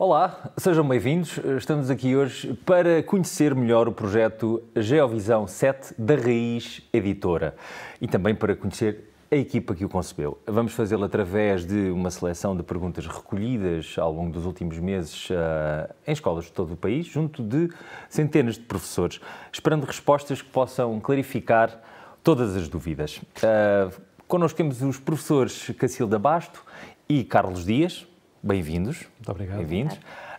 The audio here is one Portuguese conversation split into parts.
Olá, sejam bem-vindos. Estamos aqui hoje para conhecer melhor o projeto Geovisão 7 da Raiz Editora e também para conhecer a equipa que o concebeu. Vamos fazê-lo através de uma seleção de perguntas recolhidas ao longo dos últimos meses em escolas de todo o país, junto de centenas de professores, esperando respostas que possam clarificar todas as dúvidas. Connosco temos os professores Cacilda Basto e Carlos Dias. Bem-vindos. Muito obrigado. Bem-vindos.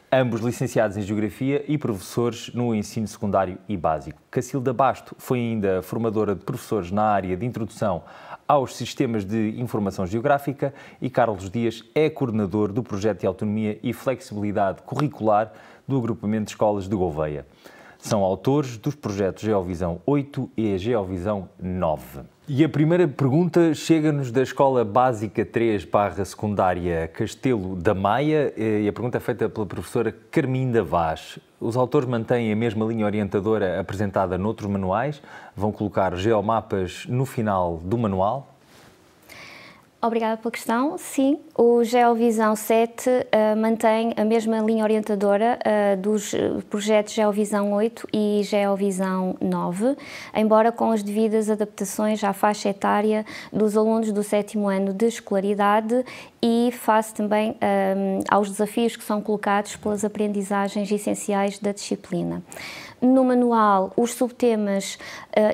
Ambos licenciados em Geografia e professores no ensino secundário e básico. Cacilda Basto foi ainda formadora de professores na área de introdução aos sistemas de informação geográfica e Carlos Dias é coordenador do projeto de autonomia e flexibilidade curricular do agrupamento de escolas de Gouveia. São autores dos projetos Geovisão 8 e a Geovisão 9. E a primeira pergunta chega-nos da Escola Básica 3/Secundária Castelo da Maia e a pergunta é feita pela professora Carminda Vaz. Os autores mantêm a mesma linha orientadora apresentada noutros manuais? Vão colocar geomapas no final do manual? Obrigada pela questão. Sim, o Geovisão 7 mantém a mesma linha orientadora dos projetos Geovisão 8 e Geovisão 9, embora com as devidas adaptações à faixa etária dos alunos do 7º ano de escolaridade e face também aos desafios que são colocados pelas aprendizagens essenciais da disciplina. No manual, os subtemas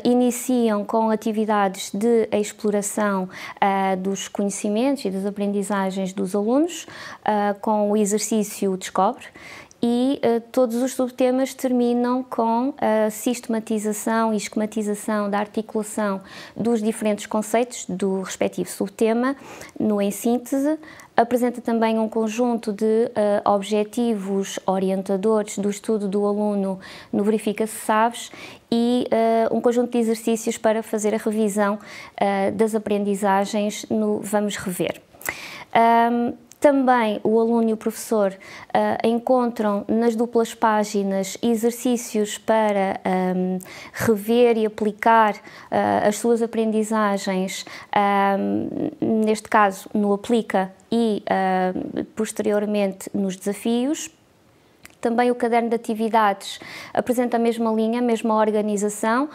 iniciam com atividades de exploração dos conhecimentos e das aprendizagens dos alunos, com o exercício Descobre, e todos os subtemas terminam com a sistematização e esquematização da articulação dos diferentes conceitos do respectivo subtema, no em síntese. Apresenta também um conjunto de objetivos orientadores do estudo do aluno no Verifica se Sabes e um conjunto de exercícios para fazer a revisão das aprendizagens no Vamos Rever. Também o aluno e o professor encontram nas duplas páginas exercícios para rever e aplicar as suas aprendizagens, neste caso no Aplica e posteriormente nos desafios. Também o caderno de atividades apresenta a mesma linha, a mesma organização,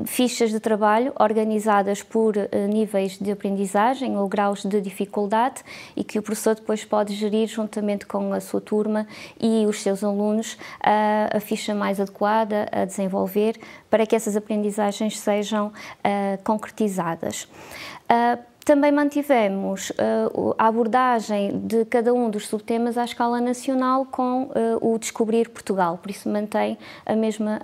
fichas de trabalho organizadas por níveis de aprendizagem ou graus de dificuldade e que o professor depois pode gerir juntamente com a sua turma e os seus alunos a ficha mais adequada a desenvolver para que essas aprendizagens sejam concretizadas. Também mantivemos a abordagem de cada um dos subtemas à escala nacional com o Descobrir Portugal, por isso mantém a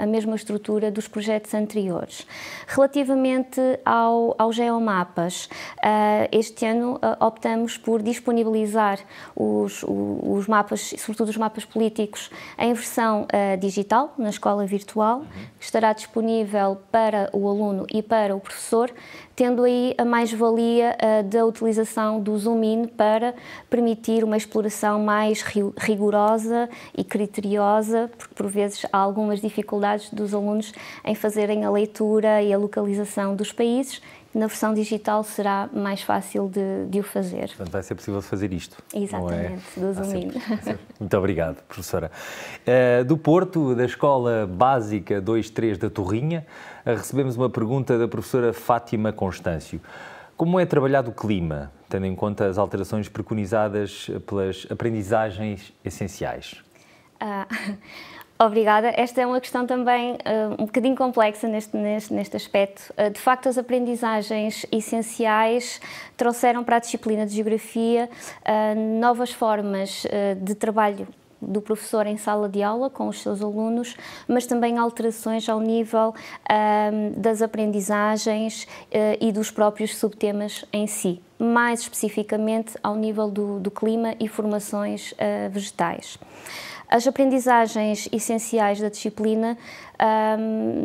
mesma estrutura dos projetos anteriores. Relativamente aos geomapas, este ano optamos por disponibilizar os mapas, sobretudo os mapas políticos, em versão digital, na escola virtual, que estará disponível para o aluno e para o professor, tendo aí a mais-valia da utilização do zoom-in para permitir uma exploração mais rigorosa e criteriosa, porque por vezes há algumas dificuldades dos alunos em fazerem a leitura e a localização dos países. Na versão digital será mais fácil de o fazer. Portanto, vai ser possível fazer isto. Exatamente, do zoom-in. Muito obrigado, professora. Do Porto, da Escola Básica 2-3 da Torrinha, recebemos uma pergunta da professora Fátima Constâncio. Como é trabalhado o clima, tendo em conta as alterações preconizadas pelas aprendizagens essenciais? Obrigada. Esta é uma questão também um bocadinho complexa neste aspecto. De facto, as aprendizagens essenciais trouxeram para a disciplina de Geografia novas formas de trabalho do professor em sala de aula com os seus alunos, mas também alterações ao nível das aprendizagens e dos próprios subtemas em si, mais especificamente ao nível do clima e formações vegetais. As aprendizagens essenciais da disciplina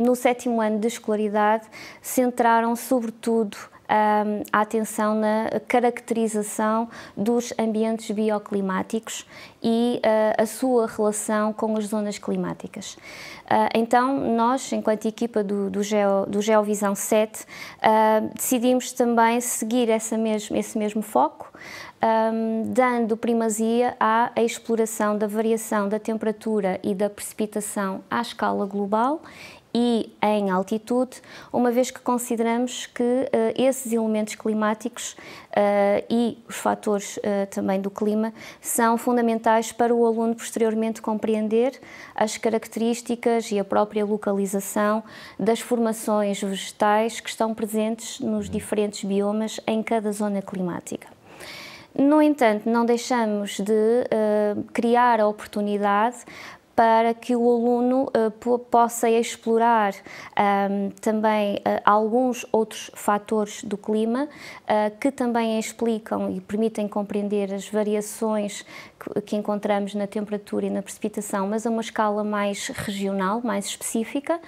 no 7º ano de escolaridade centraram sobretudo a atenção na caracterização dos ambientes bioclimáticos e a sua relação com as zonas climáticas. Então, nós, enquanto equipa do Geovisão 7, decidimos também seguir esse mesmo foco, dando primazia à exploração da variação da temperatura e da precipitação à escala global e em altitude, uma vez que consideramos que esses elementos climáticos e os fatores também do clima são fundamentais para o aluno posteriormente compreender as características e a própria localização das formações vegetais que estão presentes nos diferentes biomas em cada zona climática. No entanto, não deixamos de criar a oportunidade para que o aluno possa explorar também alguns outros fatores do clima que também explicam e permitem compreender as variações que encontramos na temperatura e na precipitação, mas a uma escala mais regional, mais específica.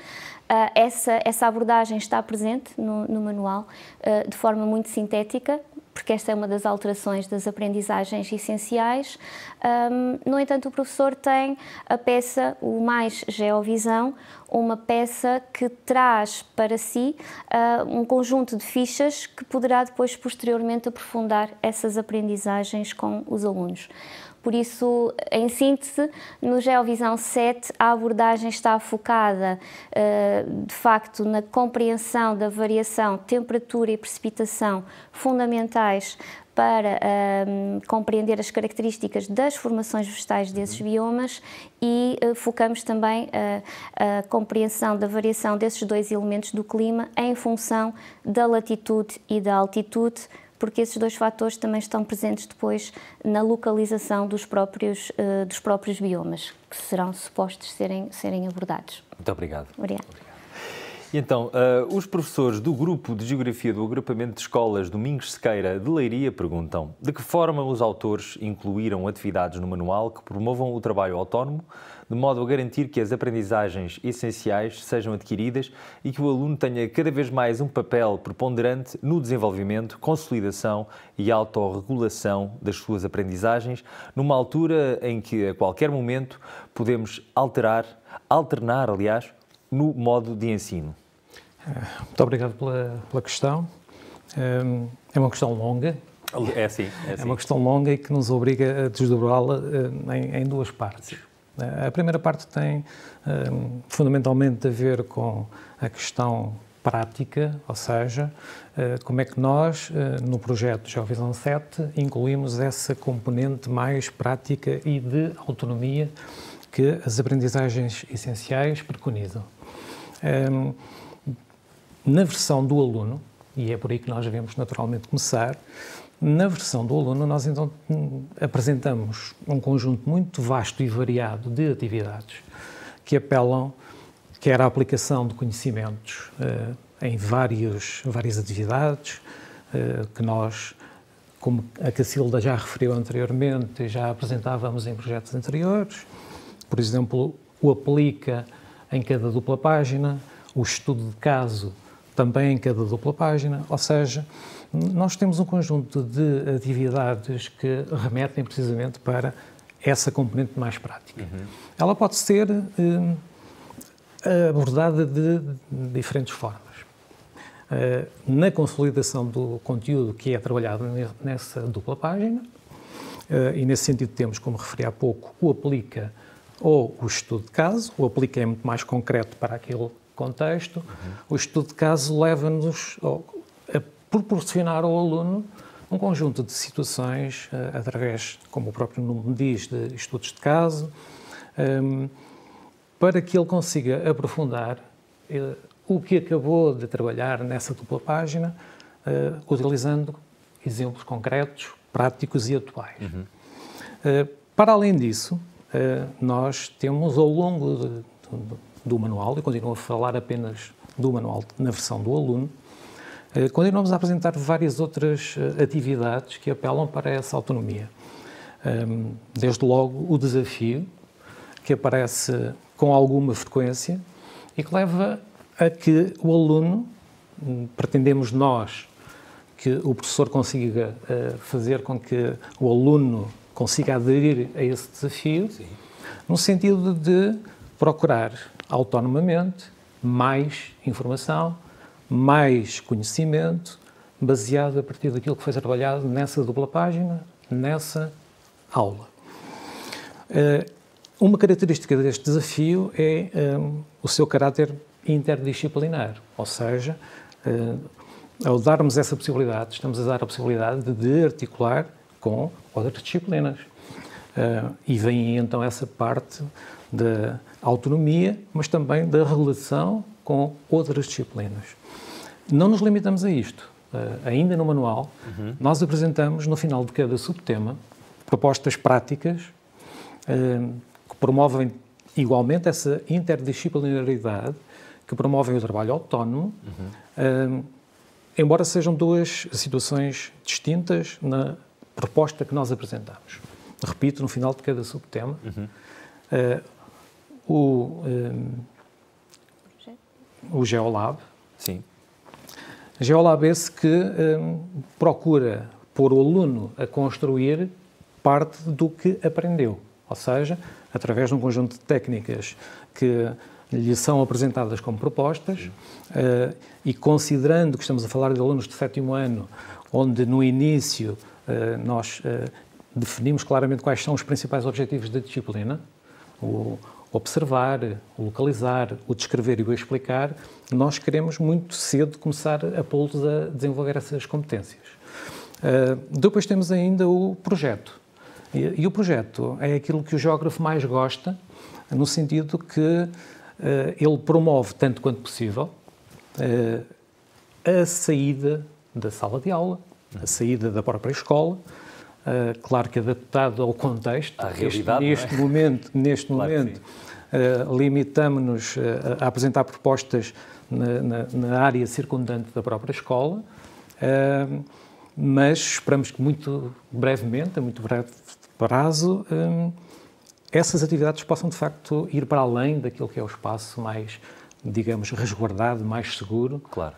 Essa abordagem está presente no manual de forma muito sintética, porque esta é uma das alterações das aprendizagens essenciais. No entanto, o professor tem a peça, o Mais Geovisão, uma peça que traz para si um conjunto de fichas que poderá depois, posteriormente, aprofundar essas aprendizagens com os alunos. Por isso, em síntese, no Geovisão 7, a abordagem está focada, de facto, na compreensão da variação, temperatura e precipitação fundamentais para compreender as características das formações vegetais desses biomas e focamos também a compreensão da variação desses dois elementos do clima em função da latitude e da altitude, porque esses dois fatores também estão presentes depois na localização dos próprios biomas, que serão supostos serem abordados. Muito obrigado. Obrigada. E então, os professores do Grupo de Geografia do Agrupamento de Escolas Domingos Sequeira de Leiria perguntam: de que forma os autores incluíram atividades no manual que promovam o trabalho autónomo, de modo a garantir que as aprendizagens essenciais sejam adquiridas e que o aluno tenha cada vez mais um papel preponderante no desenvolvimento, consolidação e autorregulação das suas aprendizagens, numa altura em que, a qualquer momento, podemos alternar, no modo de ensino? Muito obrigado pela questão. É uma questão longa. É sim. É uma questão longa e que nos obriga a desdobrá-la em duas partes. A primeira parte tem fundamentalmente a ver com a questão prática, ou seja, como é que nós, no projeto Geovisão 7, incluímos essa componente mais prática e de autonomia que as aprendizagens essenciais preconizam. Na versão do aluno, e é por aí que nós devemos naturalmente começar, na versão do aluno nós então apresentamos um conjunto muito vasto e variado de atividades que apelam quer à aplicação de conhecimentos em várias atividades que nós, como a Cacilda já referiu anteriormente, já apresentávamos em projetos anteriores. Por exemplo, o aplica em cada dupla página, o estudo de caso também em cada dupla página, ou seja, nós temos um conjunto de atividades que remetem precisamente para essa componente mais prática. Ela pode ser abordada de diferentes formas. Na consolidação do conteúdo que é trabalhado nessa dupla página, e nesse sentido temos, como referi há pouco, o aplica ou o estudo de caso. O aplica é muito mais concreto para aquele contexto. O estudo de caso leva-nos a proporcionar ao aluno um conjunto de situações, através, como o próprio nome diz, de estudos de caso, para que ele consiga aprofundar o que acabou de trabalhar nessa dupla página, utilizando exemplos concretos, práticos e atuais. Para além disso, nós temos ao longo do manual, e continuo a falar apenas do manual na versão do aluno, continuamos a apresentar várias outras atividades que apelam para essa autonomia. Desde logo o desafio, que aparece com alguma frequência e que leva a que o aluno, pretendemos nós, que o professor consiga fazer com que o aluno consiga aderir a esse desafio, sim, no sentido de procurar autonomamente mais informação, mais conhecimento, baseado a partir daquilo que foi trabalhado nessa dupla página, nessa aula. Uma característica deste desafio é o seu caráter interdisciplinar, ou seja, ao darmos essa possibilidade, estamos a dar a possibilidade de articular com outras disciplinas. E vem então essa parte da autonomia, mas também da relação com outras disciplinas. Não nos limitamos a isto. Ainda no manual, nós apresentamos, no final de cada subtema, propostas práticas que promovem igualmente essa interdisciplinaridade, que promovem o trabalho autónomo, embora sejam duas situações distintas na proposta que nós apresentamos. Repito, no final de cada subtema, o Geolab. Sim. Geolab esse que procura pôr o aluno a construir parte do que aprendeu, ou seja, através de um conjunto de técnicas que lhe são apresentadas como propostas e considerando que estamos a falar de alunos de 7º ano, onde no início nós definimos claramente quais são os principais objetivos da disciplina, o observar, o localizar, o descrever e o explicar, nós queremos muito cedo começar a pô-los a desenvolver essas competências. Depois temos ainda o projeto. E o projeto é aquilo que o geógrafo mais gosta, no sentido que ele promove, tanto quanto possível, a saída da sala de aula, a saída da própria escola, claro que adaptado ao contexto. À realidade, neste momento limitamos-nos a apresentar propostas na área circundante da própria escola, mas esperamos que muito brevemente, a muito breve prazo, essas atividades possam de facto ir para além daquilo que é o espaço mais, digamos, resguardado, mais seguro. Claro.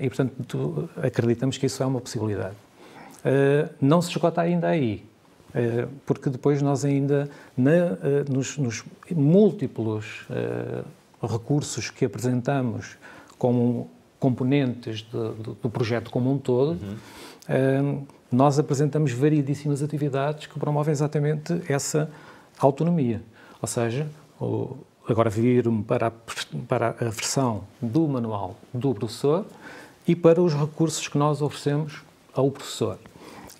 E portanto acreditamos que isso é uma possibilidade. Não se esgota ainda aí, porque depois nós ainda, nos múltiplos recursos que apresentamos como componentes do projeto como um todo, nós apresentamos variedíssimas atividades que promovem exatamente essa autonomia. Ou seja, agora vir-me para a versão do manual do professor e para os recursos que nós oferecemos ao professor.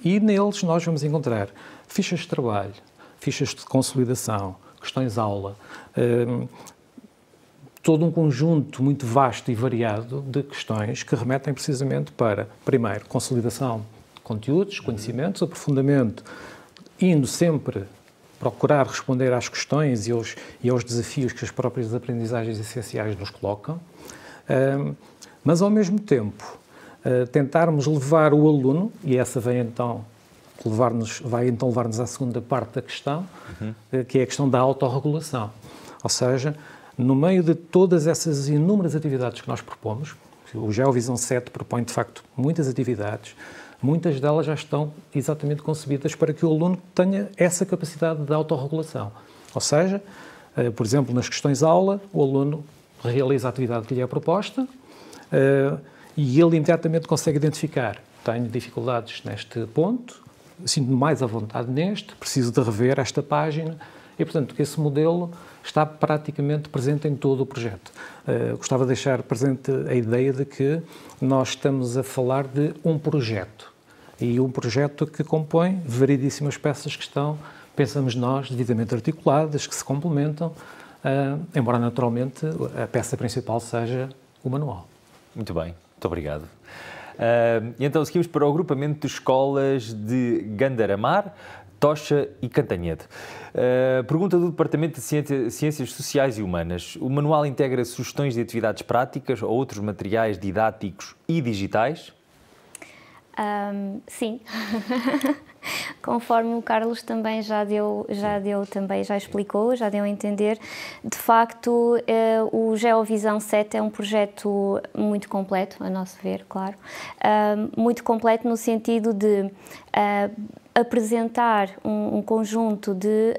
E neles nós vamos encontrar fichas de trabalho, fichas de consolidação, questões-aula, todo um conjunto muito vasto e variado de questões que remetem precisamente para, primeiro, consolidação de conteúdos, conhecimentos, aprofundamento, indo sempre procurar responder às questões e aos desafios que as próprias aprendizagens essenciais nos colocam, mas ao mesmo tempo tentarmos levar o aluno, e essa vai então levar-nos à segunda parte da questão, que é a questão da autorregulação. Ou seja, no meio de todas essas inúmeras atividades que nós propomos, o GeoVisão 7 propõe de facto muitas atividades, muitas delas já estão exatamente concebidas para que o aluno tenha essa capacidade de autorregulação. Ou seja, por exemplo, nas questões-aula, o aluno realiza a atividade que lhe é proposta e ele imediatamente consegue identificar: tenho dificuldades neste ponto, sinto-me mais à vontade neste, preciso de rever esta página. E, portanto, esse modelo está praticamente presente em todo o projeto. Gostava de deixar presente a ideia de que nós estamos a falar de um projeto. E um projeto que compõe variedíssimas peças que estão, pensamos nós, devidamente articuladas, que se complementam, embora naturalmente a peça principal seja o manual. Muito bem, muito obrigado. E então seguimos para o agrupamento de escolas de Gandaramar, Tocha e Cantanhede. Pergunta do Departamento de Ciências Sociais e Humanas. O manual integra sugestões de atividades práticas ou outros materiais didáticos e digitais? Sim. Conforme o Carlos também já explicou, já deu a entender, de facto o Geovisão 7 é um projeto muito completo, a nosso ver, claro, muito completo no sentido de apresentar um conjunto de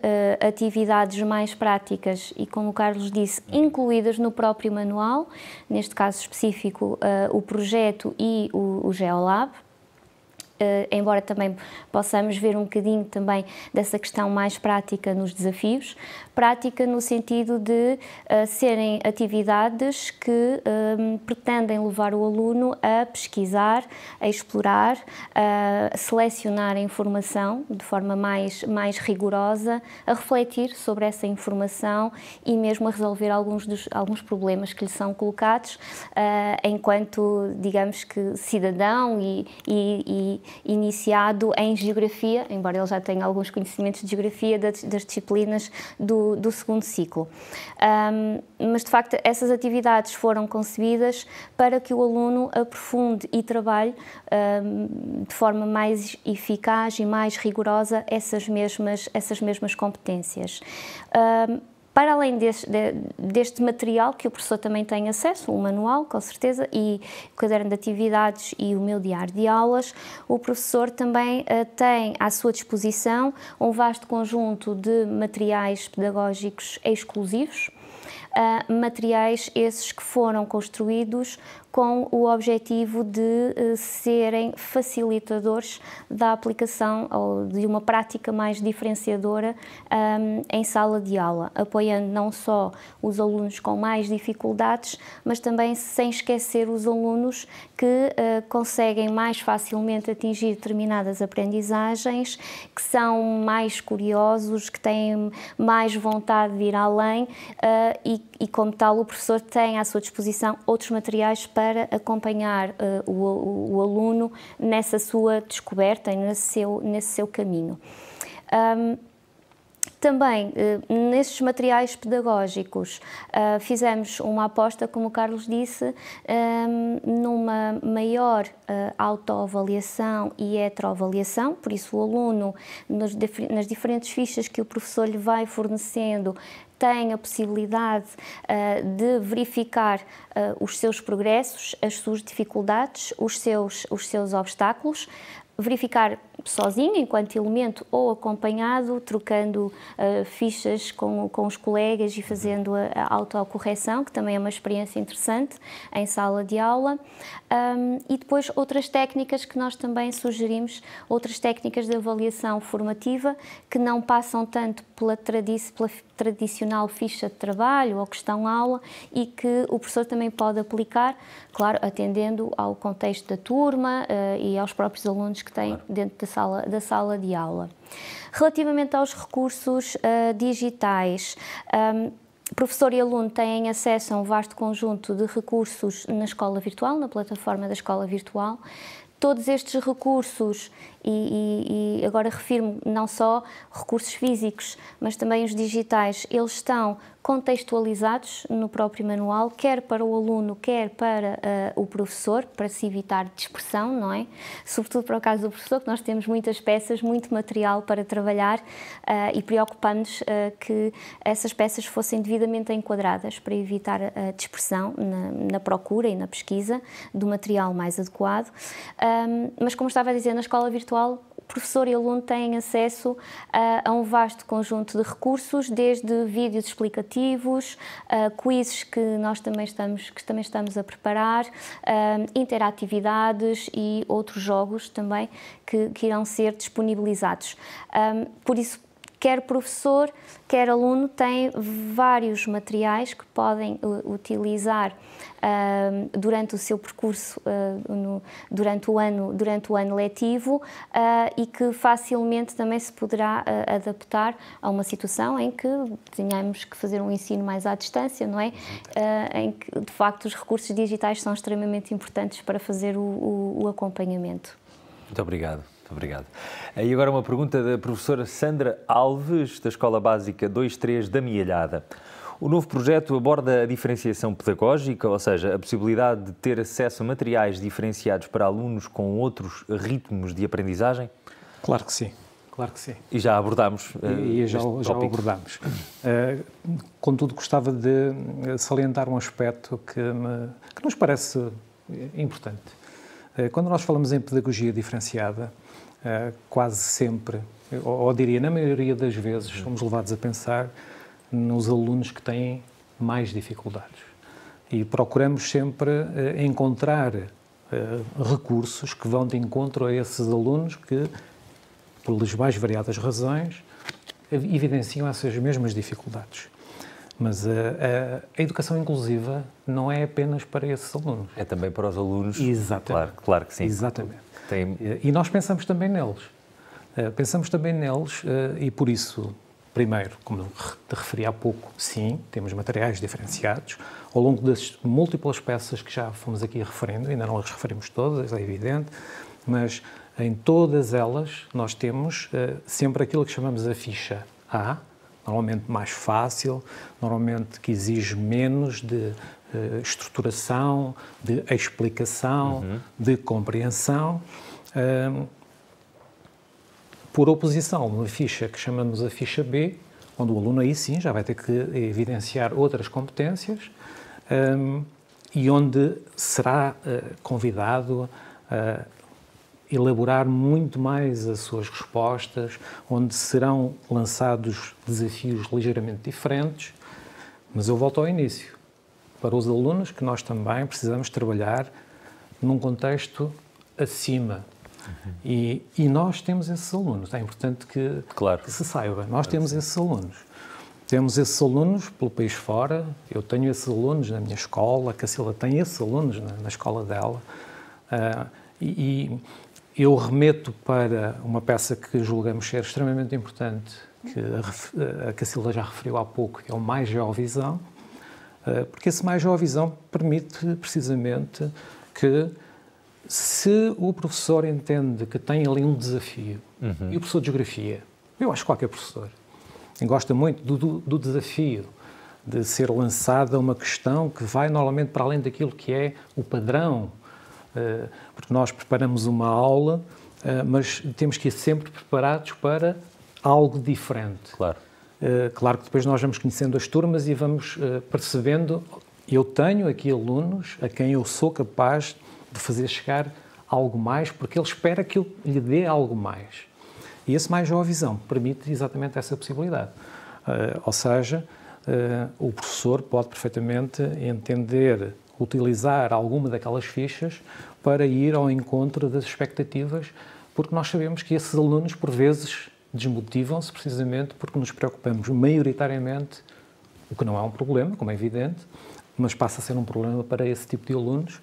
atividades mais práticas e, como o Carlos disse, incluídas no próprio manual, neste caso específico o projeto e o Geolab. Embora também possamos ver um bocadinho também dessa questão mais prática nos desafios, prática no sentido de serem atividades que pretendem levar o aluno a pesquisar, a explorar, a selecionar a informação de forma mais rigorosa, a refletir sobre essa informação e mesmo a resolver alguns problemas que lhe são colocados enquanto, digamos que, cidadão e iniciado em Geografia, embora ele já tenha alguns conhecimentos de Geografia das disciplinas do segundo ciclo. Mas, de facto, essas atividades foram concebidas para que o aluno aprofunde e trabalhe de forma mais eficaz e mais rigorosa essas mesmas competências. Para além deste material, que o professor também tem acesso, o manual, com certeza, e o caderno de atividades e o meu diário de aulas, o professor também tem à sua disposição um vasto conjunto de materiais pedagógicos exclusivos, materiais esses que foram construídos com o objetivo de serem facilitadores da aplicação ou de uma prática mais diferenciadora em sala de aula, apoiando não só os alunos com mais dificuldades, mas também sem esquecer os alunos que conseguem mais facilmente atingir determinadas aprendizagens, que são mais curiosos, que têm mais vontade de ir além e como tal, o professor tem à sua disposição outros materiais para acompanhar o aluno nessa sua descoberta e nesse seu caminho. Também, nesses materiais pedagógicos, fizemos uma aposta, como o Carlos disse, numa maior autoavaliação e heteroavaliação, por isso o aluno, nas diferentes fichas que o professor lhe vai fornecendo, tem a possibilidade de verificar os seus progressos, as suas dificuldades, os seus obstáculos, verificar sozinho, enquanto elemento, ou acompanhado, trocando fichas com os colegas e fazendo a autocorreção, que também é uma experiência interessante em sala de aula. E depois outras técnicas que nós também sugerimos, outras técnicas de avaliação formativa, que não passam tanto pela tradicional ficha de trabalho ou questão-aula e que o professor também pode aplicar, claro, atendendo ao contexto da turma e aos próprios alunos que têm dentro da sala de aula. Relativamente aos recursos digitais, professor e aluno têm acesso a um vasto conjunto de recursos na escola virtual, na plataforma da escola virtual. Todos estes recursos, e agora refiro-me não só recursos físicos, mas também os digitais, eles estão contextualizados no próprio manual, quer para o aluno, quer para o professor, para se evitar dispersão, não é? Sobretudo para o caso do professor, que nós temos muitas peças, muito material para trabalhar e preocupamos-nos que essas peças fossem devidamente enquadradas para evitar a dispersão na procura e na pesquisa do material mais adequado. Mas, como estava a dizer, na escola virtual, professor e aluno têm acesso a um vasto conjunto de recursos, desde vídeos explicativos, quizzes que nós também estamos a preparar, interatividades e outros jogos também que irão ser disponibilizados. Por isso, quer professor, quer aluno tem vários materiais que podem utilizar durante o seu percurso, durante o ano letivo e que facilmente também se poderá adaptar a uma situação em que tenhamos que fazer um ensino mais à distância, não é? Em que, de facto, os recursos digitais são extremamente importantes para fazer o acompanhamento. Muito obrigado. Obrigado. E agora uma pergunta da professora Sandra Alves, da Escola Básica 2-3 da Mialhada. O novo projeto aborda a diferenciação pedagógica, ou seja, a possibilidade de ter acesso a materiais diferenciados para alunos com outros ritmos de aprendizagem? Claro que sim. Claro que sim. E já abordámos já o abordámos. Contudo, gostava de salientar um aspecto que nos parece importante. Quando nós falamos em pedagogia diferenciada, quase sempre, ou diria na maioria das vezes, somos levados a pensar nos alunos que têm mais dificuldades. E procuramos sempre encontrar recursos que vão de encontro a esses alunos que, pelas mais variadas razões, evidenciam essas mesmas dificuldades. Mas a educação inclusiva não é apenas para esses alunos. É também para os alunos. Exatamente. Claro que sim. Exatamente. E nós pensamos também neles. E por isso, primeiro, como te referi há pouco, sim, temos materiais diferenciados. Ao longo das múltiplas peças que já fomos aqui referindo, ainda não as referimos todas, é evidente, mas em todas elas nós temos sempre aquilo que chamamos a ficha A, normalmente mais fácil, normalmente que exige menos de estruturação, de explicação, de compreensão. Por oposição, uma ficha que chamamos a ficha B, onde o aluno aí sim já vai ter que evidenciar outras competências e onde será convidado a elaborar muito mais as suas respostas, onde serão lançados desafios ligeiramente diferentes, mas eu volto ao início. Para os alunos que nós também precisamos trabalhar num contexto acima. E nós temos esses alunos, é importante que se saiba, nós temos esses alunos. Temos esses alunos pelo país fora, eu tenho esses alunos na minha escola, a Cacilda tem esses alunos na escola dela, eu remeto para uma peça que julgamos ser extremamente importante, que a Cacilda já referiu há pouco, que é o Mais Geovisão, porque esse Mais Geovisão permite precisamente que, se o professor entende que tem ali um desafio, e o professor de Geografia, eu acho que qualquer professor, gosta muito do desafio de ser lançada uma questão que vai normalmente para além daquilo que é o padrão, porque nós preparamos uma aula, mas temos que ir sempre preparados para algo diferente. Claro que depois nós vamos conhecendo as turmas e vamos percebendo, eu tenho aqui alunos a quem eu sou capaz de fazer chegar algo mais, porque ele espera que eu lhe dê algo mais. E esse Mais Geovisão permite exatamente essa possibilidade. Ou seja, o professor pode perfeitamente entender, utilizar alguma daquelas fichas para ir ao encontro das expectativas, porque nós sabemos que esses alunos, por vezes, desmotivam-se precisamente porque nos preocupamos maioritariamente, o que não é um problema, como é evidente, mas passa a ser um problema para esse tipo de alunos,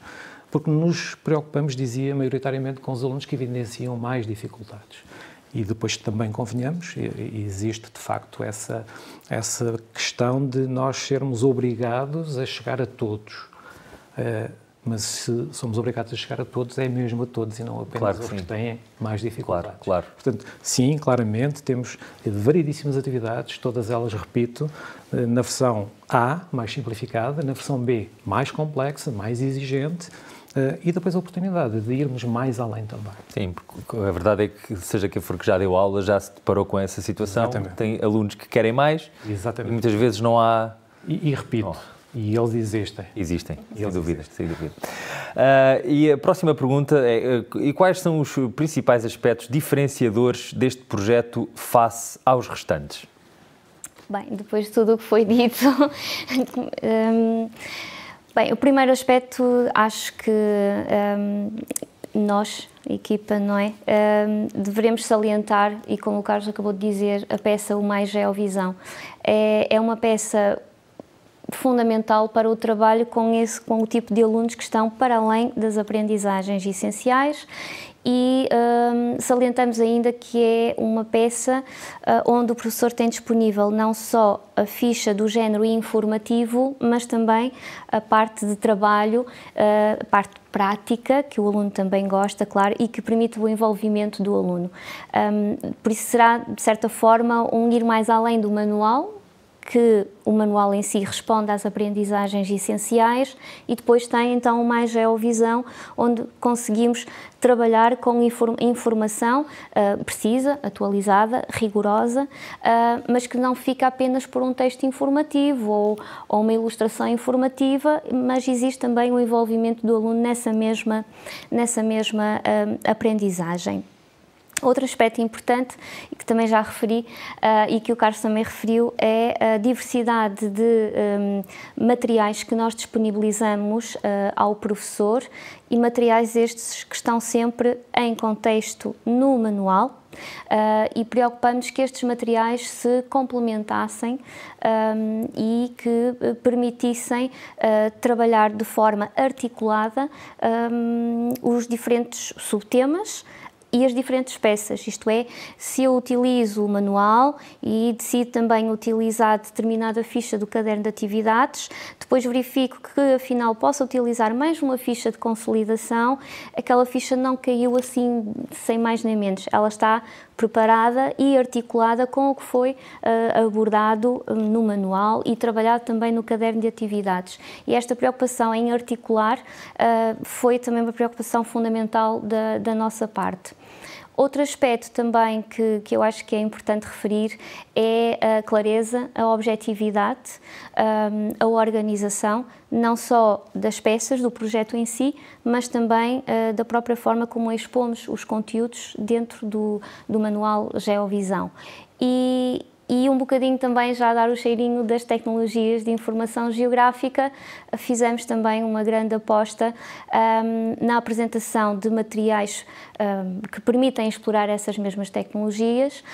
porque nos preocupamos, dizia, maioritariamente com os alunos que evidenciam mais dificuldades. E depois também convenhamos, existe de facto essa questão de nós sermos obrigados a chegar a todos. Mas se somos obrigados a chegar a todos, é mesmo a todos e não apenas aos que têm mais dificuldades. Portanto, sim, claramente, temos variedíssimas atividades, todas elas, repito, na versão A, mais simplificada, na versão B, mais complexa, mais exigente, e depois a oportunidade de irmos mais além também. Sim, porque a verdade é que, seja quem for que já deu aula, já se deparou com essa situação. Exatamente. Tem alunos que querem mais. Exatamente. E muitas vezes não há... E repito, e eles existem. Existem, sem dúvida. E a próxima pergunta é, e quais são os principais aspectos diferenciadores deste projeto face aos restantes? Bem, depois de tudo o que foi dito, bem, o primeiro aspecto, acho que nós, a equipa, não é? Devemos salientar, e como o Carlos acabou de dizer, a peça O Mais Geovisão. É uma peça fundamental para o trabalho com o tipo de alunos que estão para além das aprendizagens essenciais e salientamos ainda que é uma peça onde o professor tem disponível não só a ficha do género informativo, mas também a parte de trabalho, a parte prática, que o aluno também gosta, claro, e que permite o envolvimento do aluno. Por isso será, de certa forma, ir mais além do manual, que o manual em si responde às aprendizagens essenciais, e depois tem então uma geovisão, onde conseguimos trabalhar com informação precisa, atualizada, rigorosa, mas que não fica apenas por um texto informativo ou uma ilustração informativa, mas existe também o envolvimento do aluno nessa mesma aprendizagem. Outro aspecto importante, que também já referi e que o Carlos também referiu, é a diversidade de materiais que nós disponibilizamos ao professor, e materiais estes que estão sempre em contexto no manual, e preocupamos que estes materiais se complementassem e que permitissem trabalhar de forma articulada os diferentes subtemas e as diferentes peças, isto é, se eu utilizo o manual e decido também utilizar determinada ficha do caderno de atividades, depois verifico que afinal posso utilizar mais uma ficha de consolidação, aquela ficha não caiu assim sem mais nem menos, ela está preparada e articulada com o que foi abordado no manual e trabalhado também no caderno de atividades. E esta preocupação em articular foi também uma preocupação fundamental da nossa parte. Outro aspecto também que eu acho que é importante referir é a clareza, a objetividade, a organização, não só das peças, do projeto em si, mas também da própria forma como expomos os conteúdos dentro do manual Geovisão. E um bocadinho também já a dar o cheirinho das tecnologias de informação geográfica, fizemos também uma grande aposta na apresentação de materiais que permitem explorar essas mesmas tecnologias,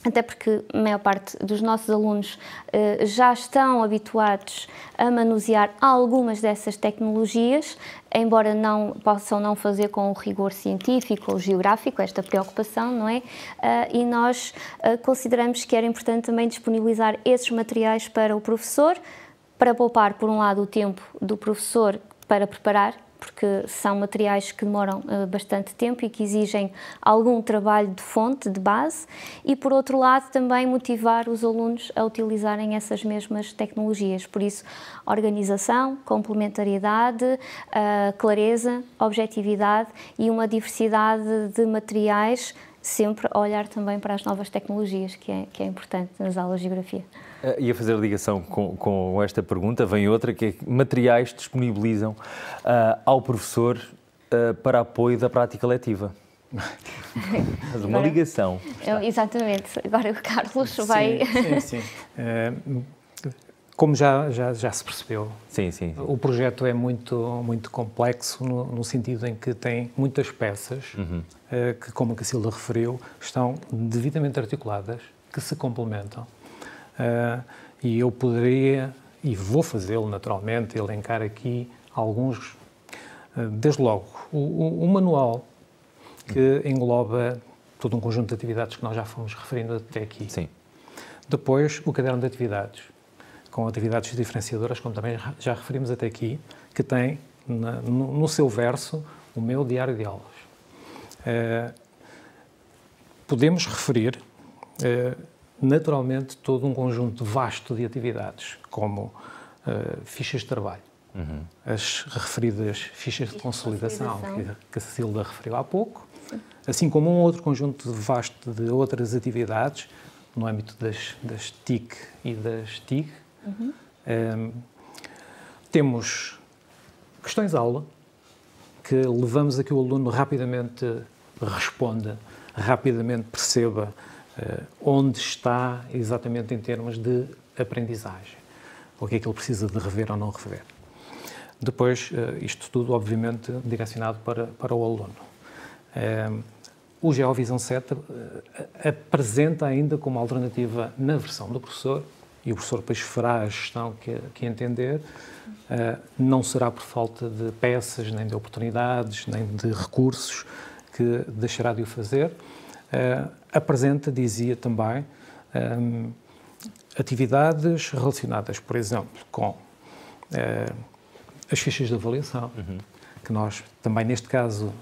até porque a maior parte dos nossos alunos já estão habituados a manusear algumas dessas tecnologias, embora possam não fazer com o rigor científico ou geográfico, esta preocupação, não é? E nós consideramos que era importante também disponibilizar esses materiais para o professor, para poupar, por um lado, o tempo do professor para preparar, porque são materiais que demoram bastante tempo e que exigem algum trabalho de fonte, de base, e por outro lado também motivar os alunos a utilizarem essas mesmas tecnologias. Por isso, organização, complementariedade, clareza, objetividade e uma diversidade de materiais, sempre a olhar também para as novas tecnologias, que é importante nas aulas de Geografia. E a fazer ligação com esta pergunta, vem outra, que é que materiais disponibilizam ao professor para apoio da prática letiva? Mas uma ligação. Exatamente. Agora o Carlos vai... Sim. Como já se percebeu, sim. O projeto é muito complexo no sentido em que tem muitas peças que, como a Cacilda referiu, estão devidamente articuladas, que se complementam. E eu poderia, e vou fazê-lo naturalmente, elencar aqui alguns. Desde logo, o manual, que engloba todo um conjunto de atividades que nós já fomos referindo até aqui. Sim. Depois, o caderno de atividades, com atividades diferenciadoras, como também já referimos até aqui, que tem no seu verso o meu diário de aulas. Podemos referir, naturalmente, todo um conjunto vasto de atividades, como fichas de trabalho, as referidas fichas de consolidação que a Cacilda referiu há pouco, assim como um outro conjunto vasto de outras atividades no âmbito das TIC e das TIG. Temos questões-aula, que levamos a que o aluno rapidamente responda, rapidamente perceba onde está exatamente em termos de aprendizagem, o que é que ele precisa de rever ou não rever. Depois, isto tudo, obviamente, direcionado para o aluno. O Geovisão 7 apresenta ainda como alternativa na versão do professor, e o professor depois fará a gestão que entender, não será por falta de peças, nem de oportunidades, nem de recursos que deixará de o fazer. Apresenta, dizia também, atividades relacionadas, por exemplo, com as fichas de avaliação, que nós também, neste caso,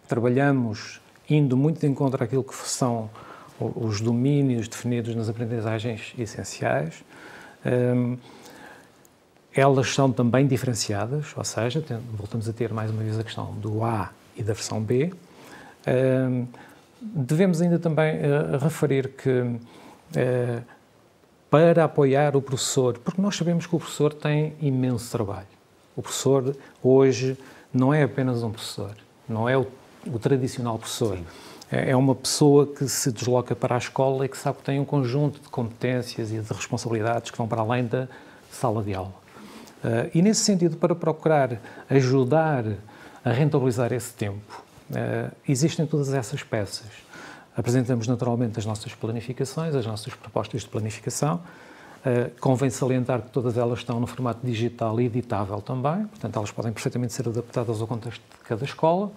trabalhamos indo muito de encontro àquilo que são os domínios definidos nas aprendizagens essenciais. Elas são também diferenciadas, ou seja, voltamos a ter mais uma vez a questão do A e da versão B. Devemos ainda também referir que para apoiar o professor, porque nós sabemos que o professor tem imenso trabalho. O professor hoje não é apenas um professor, não é o tradicional professor. Sim. É uma pessoa que se desloca para a escola e que sabe que tem um conjunto de competências e de responsabilidades que vão para além da sala de aula. E nesse sentido, para procurar ajudar a rentabilizar esse tempo, existem todas essas peças. Apresentamos naturalmente as nossas planificações, as nossas propostas de planificação. Convém salientar que todas elas estão no formato digital e editável também, portanto elas podem perfeitamente ser adaptadas ao contexto de cada escola.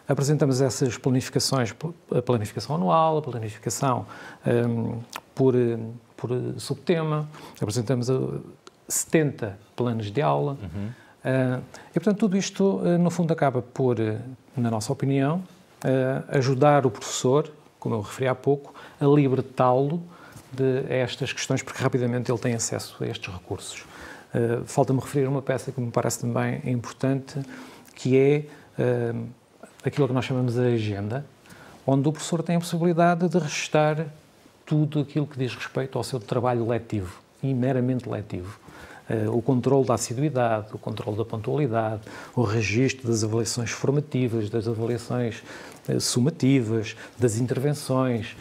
Apresentamos essas planificações, a planificação anual, a planificação por subtema, apresentamos 70 planos de aula. E, portanto, tudo isto, no fundo, acaba por, na nossa opinião, ajudar o professor, como eu referi há pouco, a libertá-lo de estas questões, porque rapidamente ele tem acesso a estes recursos. Falta-me referir uma peça que me parece também importante, que é aquilo que nós chamamos de agenda, onde o professor tem a possibilidade de registar tudo aquilo que diz respeito ao seu trabalho letivo, e meramente letivo. O controle da assiduidade, o controle da pontualidade, o registro das avaliações formativas, das avaliações sumativas, das intervenções,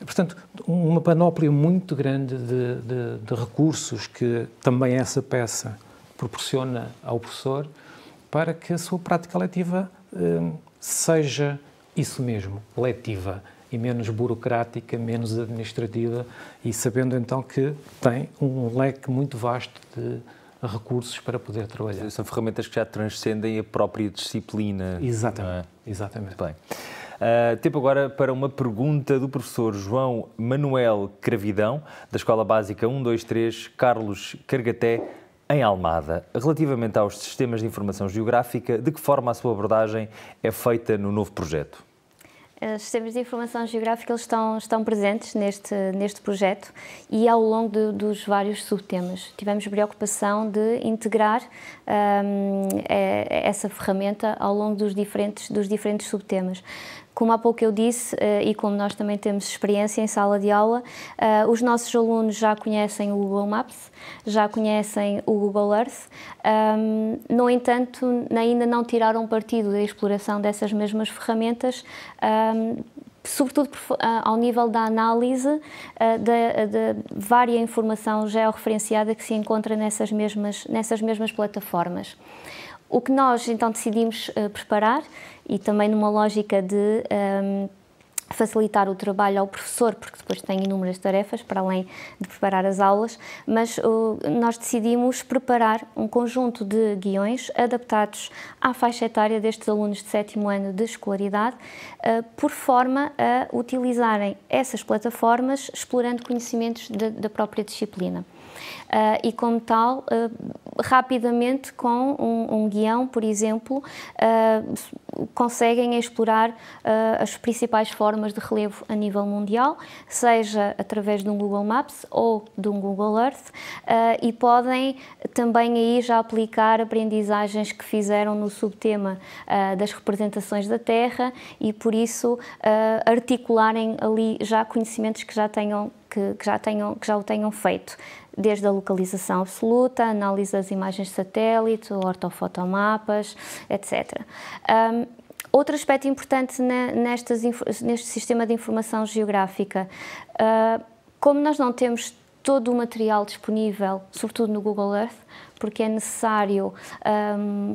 portanto, uma panóplia muito grande de recursos que também essa peça proporciona ao professor para que a sua prática letiva seja isso mesmo, letiva, e menos burocrática, menos administrativa, e sabendo então que tem um leque muito vasto de recursos para poder trabalhar. São ferramentas que já transcendem a própria disciplina. Exatamente, exatamente. Bem. Tempo agora para uma pergunta do professor João Manuel Cravidão, da Escola Básica 123 Carlos Cargaté, em Almada. Relativamente aos sistemas de informação geográfica, de que forma a sua abordagem é feita no novo projeto? Os sistemas de informação geográfica eles estão presentes neste projeto e ao longo dos vários subtemas. Tivemos preocupação de integrar essa ferramenta ao longo dos diferentes subtemas. Como há pouco eu disse, e como nós também temos experiência em sala de aula, os nossos alunos já conhecem o Google Maps, já conhecem o Google Earth, no entanto, ainda não tiraram partido da exploração dessas mesmas ferramentas, sobretudo ao nível da análise da vária informação georreferenciada que se encontra nessas mesmas plataformas. O que nós então decidimos preparar, e também numa lógica de facilitar o trabalho ao professor, porque depois tem inúmeras tarefas para além de preparar as aulas, mas nós decidimos preparar um conjunto de guiões adaptados à faixa etária destes alunos de 7º ano de escolaridade, por forma a utilizarem essas plataformas explorando conhecimentos da própria disciplina. E como tal, rapidamente com um guião, por exemplo, conseguem explorar as principais formas de relevo a nível mundial, seja através de um Google Maps ou de um Google Earth, e podem também aí já aplicar aprendizagens que fizeram no subtema das representações da Terra e por isso articularem ali já conhecimentos que já o tenham feito, desde a localização absoluta, a análise das imagens de satélite, ortofotomapas, etc. Outro aspecto importante neste sistema de informação geográfica, como nós não temos todo o material disponível, sobretudo no Google Earth, porque é necessário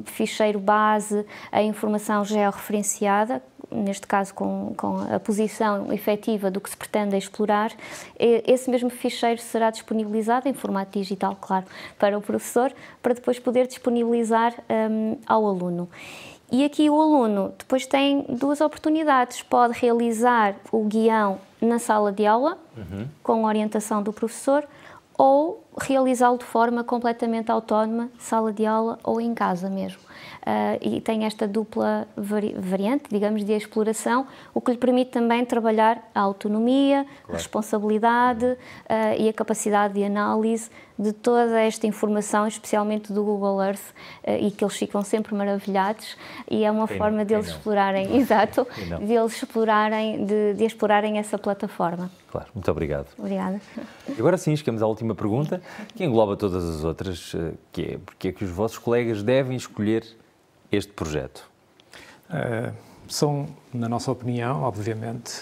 ficheiro base, a informação georreferenciada, neste caso com a posição efetiva do que se pretende explorar, esse mesmo ficheiro será disponibilizado em formato digital, claro, para o professor, para depois poder disponibilizar ao aluno. E aqui o aluno depois tem duas oportunidades, pode realizar o guião na sala de aula, com a orientação do professor, ou realizá-lo de forma completamente autónoma, sala de aula ou em casa mesmo. E tem esta dupla variante, digamos, de exploração, o que lhe permite também trabalhar a autonomia, a responsabilidade e a capacidade de análise de toda esta informação, especialmente do Google Earth, e que eles ficam sempre maravilhados, e é uma forma deles explorarem, exato, de explorarem essa plataforma. Claro, muito obrigado. Obrigada. Agora sim, chegamos à última pergunta, que engloba todas as outras, que é: porque é que os vossos colegas devem escolher este projeto? São, na nossa opinião, obviamente,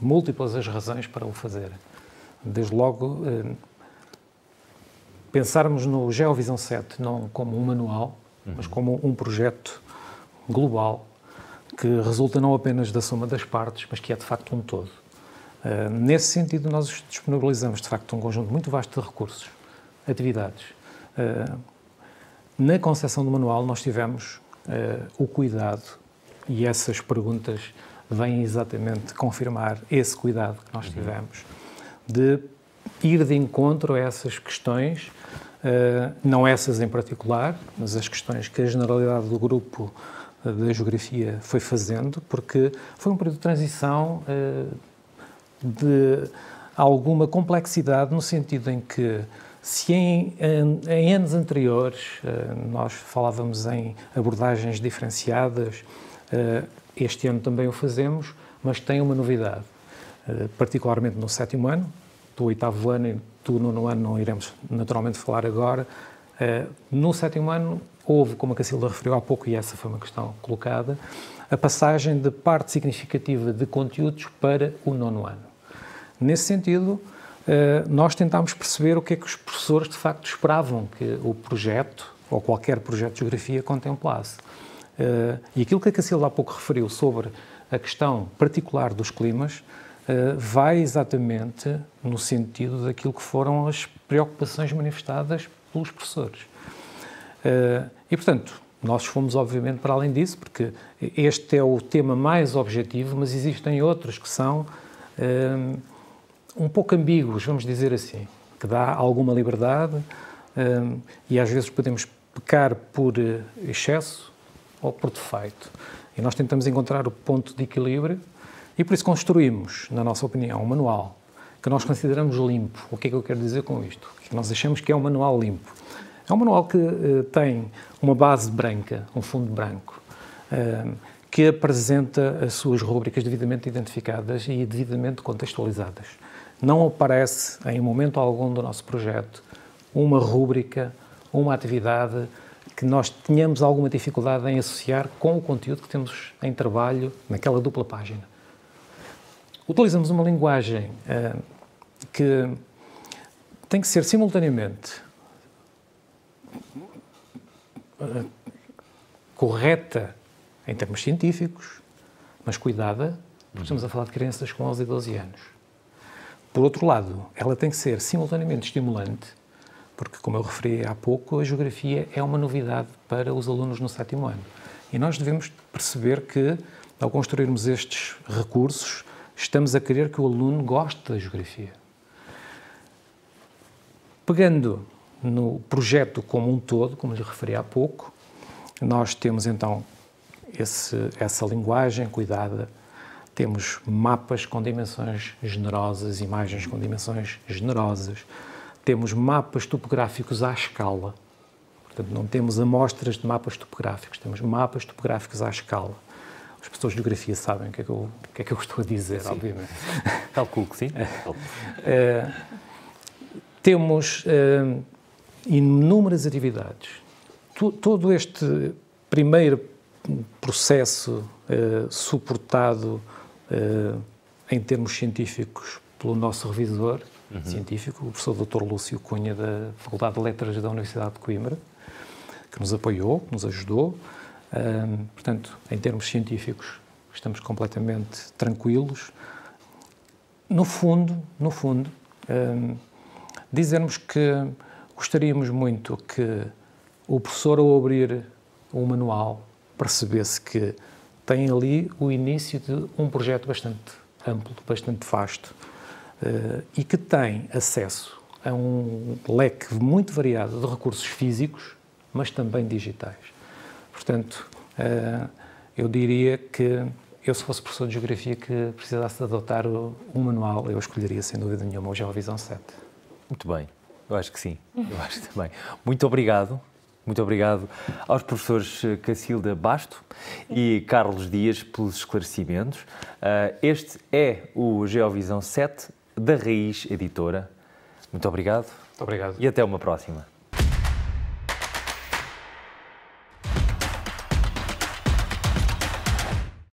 múltiplas as razões para o fazer. Desde logo, pensarmos no GeoVisão 7 não como um manual, mas como um projeto global que resulta não apenas da soma das partes, mas que é de facto um todo. Nesse sentido, nós disponibilizamos de facto um conjunto muito vasto de recursos, atividades. Na concepção do manual nós tivemos o cuidado, e essas perguntas vêm exatamente confirmar esse cuidado que nós tivemos, de ir de encontro a essas questões, não essas em particular, mas as questões que a generalidade do grupo da Geografia foi fazendo, porque foi um período de transição de alguma complexidade, no sentido em que, se em anos anteriores nós falávamos em abordagens diferenciadas, este ano também o fazemos, mas tem uma novidade, particularmente no 7º ano, do 8º ano e do 9º ano não iremos naturalmente falar agora. No 7º ano houve, como a Cacilda referiu há pouco, e essa foi uma questão colocada, a passagem de parte significativa de conteúdos para o 9º ano. Nesse sentido, nós tentámos perceber o que é que os professores de facto esperavam que o projeto, ou qualquer projeto de Geografia, contemplasse. E aquilo que a Cacilda há pouco referiu sobre a questão particular dos climas, vai exatamente no sentido daquilo que foram as preocupações manifestadas pelos professores. E, portanto, nós fomos obviamente para além disso, porque este é o tema mais objetivo, mas existem outros que são um pouco ambíguos, vamos dizer assim, que dá alguma liberdade e às vezes podemos pecar por excesso ou por defeito. E nós tentamos encontrar o ponto de equilíbrio e por isso construímos, na nossa opinião, um manual que nós consideramos limpo. O que é que eu quero dizer com isto? Que nós achamos que é um manual limpo. É um manual que tem uma base branca, um fundo branco, que apresenta as suas rúbricas devidamente identificadas e devidamente contextualizadas. Não aparece, em momento algum do nosso projeto, uma rúbrica, uma atividade que nós tenhamos alguma dificuldade em associar com o conteúdo que temos em trabalho naquela dupla página. Utilizamos uma linguagem que tem que ser simultaneamente correta em termos científicos, mas cuidada, porque estamos a falar de crianças com 11 e 12 anos. Por outro lado, ela tem que ser simultaneamente estimulante, porque, como eu referi há pouco, a Geografia é uma novidade para os alunos no 7º ano. E nós devemos perceber que, ao construirmos estes recursos, estamos a querer que o aluno goste da Geografia. Pegando no projeto como um todo, como lhe referi há pouco, nós temos então essa linguagem cuidada, temos mapas com dimensões generosas, imagens com dimensões generosas, temos mapas topográficos à escala, portanto não temos amostras de mapas topográficos, temos mapas topográficos à escala. As pessoas de Geografia sabem o que é que eu estou a dizer, sim, obviamente. Calculo que sim. Temos inúmeras atividades. Todo este primeiro processo suportado em termos científicos pelo nosso revisor científico, o professor Dr. Lúcio Cunha, da Faculdade de Letras da Universidade de Coimbra, que nos apoiou, que nos ajudou. Portanto, em termos científicos, estamos completamente tranquilos. No fundo, dizermos que gostaríamos muito que o professor, ao abrir o manual, percebesse que tem ali o início de um projeto bastante amplo, bastante vasto, e que tem acesso a um leque muito variado de recursos físicos, mas também digitais. Portanto, eu diria que eu, se fosse professor de Geografia que precisasse de adotar um manual, eu escolheria, sem dúvida nenhuma, o GeoVisão 7. Muito bem, eu acho que sim, eu acho também. Muito obrigado. Muito obrigado aos professores Cacilda Basto e Carlos Dias pelos esclarecimentos. Este é o GeoVisão 7 da Raiz Editora. Muito obrigado. Muito obrigado. E até uma próxima.